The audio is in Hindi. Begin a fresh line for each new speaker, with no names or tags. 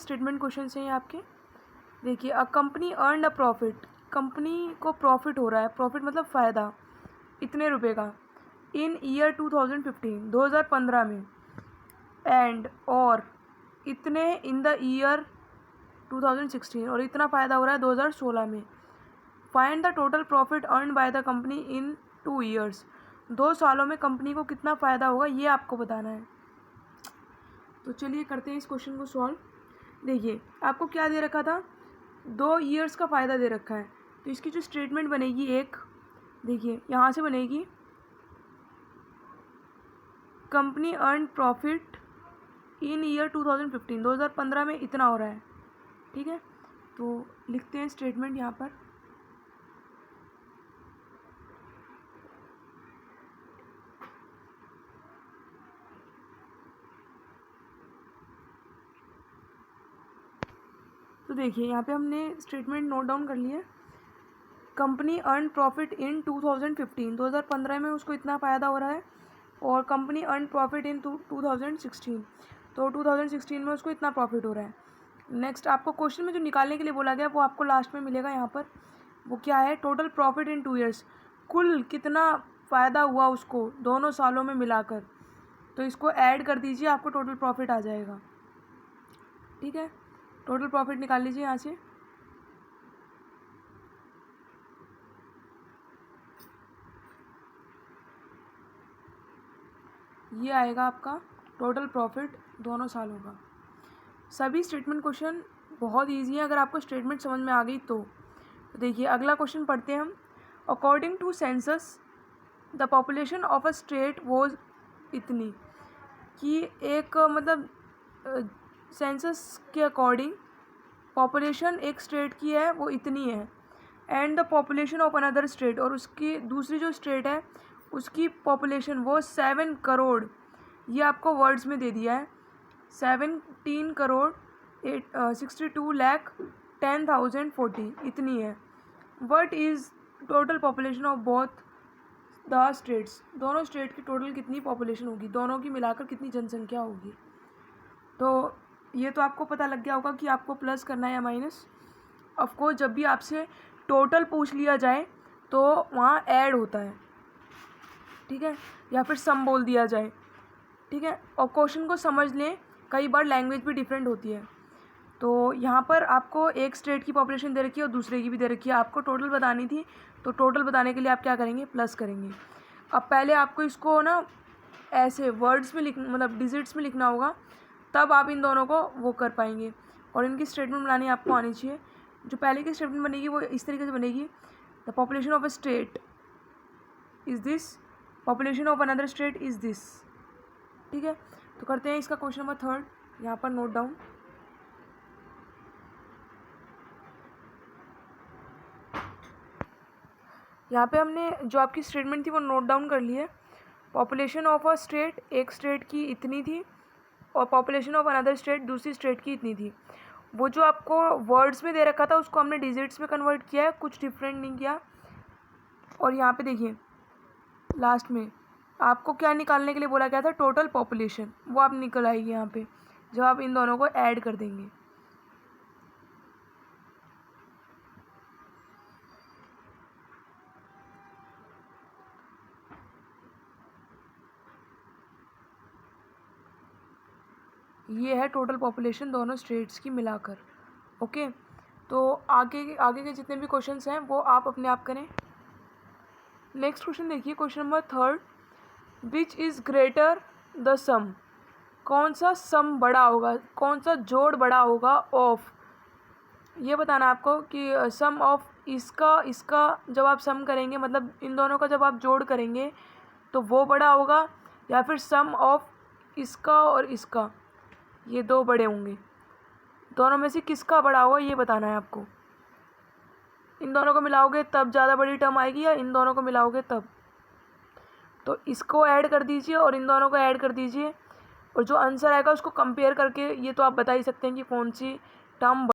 स्टेटमेंट क्वेश्चन हैं ये आपके। देखिए, a company earn a profit, company को प्रॉफिट हो रहा है, प्रॉफिट मतलब फ़ायदा इतने रुपए का, इन ईयर 2015 2015 में, एंड और इतने इन द ईयर 2016 और इतना फ़ायदा हो रहा है 2016 में। Find the total profit earn by the company in 2 years, 2 सालों में कंपनी को कितना फ़ायदा होगा ये आपको बताना है। तो चलिए करते हैं इस क्वेश्चन को सॉल्व। देखिए, आपको क्या दे रखा था, 2 ईयर्स का फ़ायदा दे रखा है, तो इसकी जो स्टेटमेंट बनेगी एक, देखिए यहाँ से बनेगी, company earn profit in year 2015 2015 में इतना हो रहा है, ठीक है। तो लिखते हैं स्टेटमेंट यहाँ पर, तो देखिए यहाँ पे हमने स्टेटमेंट नोट डाउन कर लिया। कंपनी अर्न प्रॉफिट इन 2015 2015 में उसको इतना फ़ायदा हो रहा है, और कंपनी अर्न प्रॉफिट इन 2016 तो 2016 में उसको इतना प्रॉफिट हो रहा है। नेक्स्ट आपको क्वेश्चन में जो निकालने के लिए बोला गया वो आपको लास्ट में मिलेगा यहाँ पर, वो क्या है, टोटल प्रॉफिट इन 2 ईयर्स, कुल कितना फ़ायदा हुआ उसको दोनों सालों में मिलाकर, तो इसको ऐड कर दीजिए, आपको टोटल प्रॉफिट आ जाएगा, ठीक है। टोटल प्रॉफिट निकाल लीजिए यहाँ से, ये आएगा आपका टोटल प्रॉफिट दोनों सालों का। सभी स्टेटमेंट क्वेश्चन बहुत इजी है अगर आपको स्टेटमेंट समझ में आ गई तो। देखिए अगला क्वेश्चन पढ़ते हैं हम। According to census the population of a state was इतनी, कि एक मतलब सेंसस के अकॉर्डिंग पॉपुलेशन एक स्टेट की है वो इतनी है, and the population of another state, और उसकी दूसरी जो स्टेट है उसकी पॉपुलेशन वो 7 करोड़, ये आपको वर्ड्स में दे दिया है, 17 करोड़ 62 लाख 10,040 इतनी है। What is total population of both the states, दोनों स्टेट की टोटल कितनी पॉपुलेशन होगी, दोनों की मिलाकर कितनी जनसंख्या होगी। तो ये तो आपको पता लग गया होगा कि आपको प्लस करना है या माइनस। ऑफकोर्स जब भी आपसे टोटल पूछ लिया जाए तो वहाँ ऐड होता है, ठीक है, या फिर सम बोल दिया जाए, ठीक है। और क्वेश्चन को समझ लें, कई बार लैंग्वेज भी डिफरेंट होती है। तो यहाँ पर आपको एक स्टेट की पॉपुलेशन दे रखी है और दूसरे की भी दे रखी है, आपको टोटल बतानी थी, तो टोटल बताने के लिए आप क्या करेंगे, प्लस करेंगे। अब पहले आपको इसको ना ऐसे वर्ड्स में मतलब डिजिट्स में लिखना होगा, तब आप इन दोनों को वो कर पाएंगे, और इनकी स्टेटमेंट बनानी आपको आनी चाहिए। जो पहले की स्टेटमेंट बनेगी वो इस तरीके से बनेगी, the population of a state is this, population of another state is this, ठीक है। तो करते हैं इसका क्वेश्चन नंबर 3, यहाँ पर नोट डाउन। यहाँ पे हमने जो आपकी स्टेटमेंट थी वो नोट डाउन कर ली है। पॉपुलेशन ऑफ अ स्टेट, एक स्टेट की इतनी थी, और पॉपुलेशन ऑफ अनदर स्टेट दूसरी स्टेट की इतनी थी। वो जो आपको वर्ड्स में दे रखा था उसको हमने डिजिट्स में कन्वर्ट किया है, कुछ डिफरेंट नहीं किया। और यहाँ पे देखिए लास्ट में आपको क्या निकालने के लिए बोला गया था, टोटल पॉपुलेशन, वो आप निकल आएगी यहाँ पे जब आप इन दोनों को ऐड कर देंगे। ये है टोटल पॉपुलेशन दोनों स्टेट्स की मिलाकर, ओके। तो आगे आगे के जितने भी क्वेश्चंस हैं वो आप अपने आप करें। नेक्स्ट क्वेश्चन देखिए, question number 3, which is greater the sum, कौन सा सम बड़ा होगा, कौन सा जोड़ बड़ा होगा ऑफ, ये बताना आपको कि सम ऑफ इसका जब आप सम करेंगे, मतलब इन दोनों का जब आप जोड़ करेंगे तो वो बड़ा होगा, या फिर सम ऑफ इसका और इसका, ये दो बड़े होंगे, दोनों में से किसका बड़ा होगा ये बताना है आपको। इन दोनों को मिलाओगे तब ज़्यादा बड़ी टर्म आएगी, या इन दोनों को मिलाओगे तब। तो इसको ऐड कर दीजिए और इन दोनों को ऐड कर दीजिए, और जो आंसर आएगा उसको कंपेयर करके ये तो आप बता ही सकते हैं कि कौन सी टर्म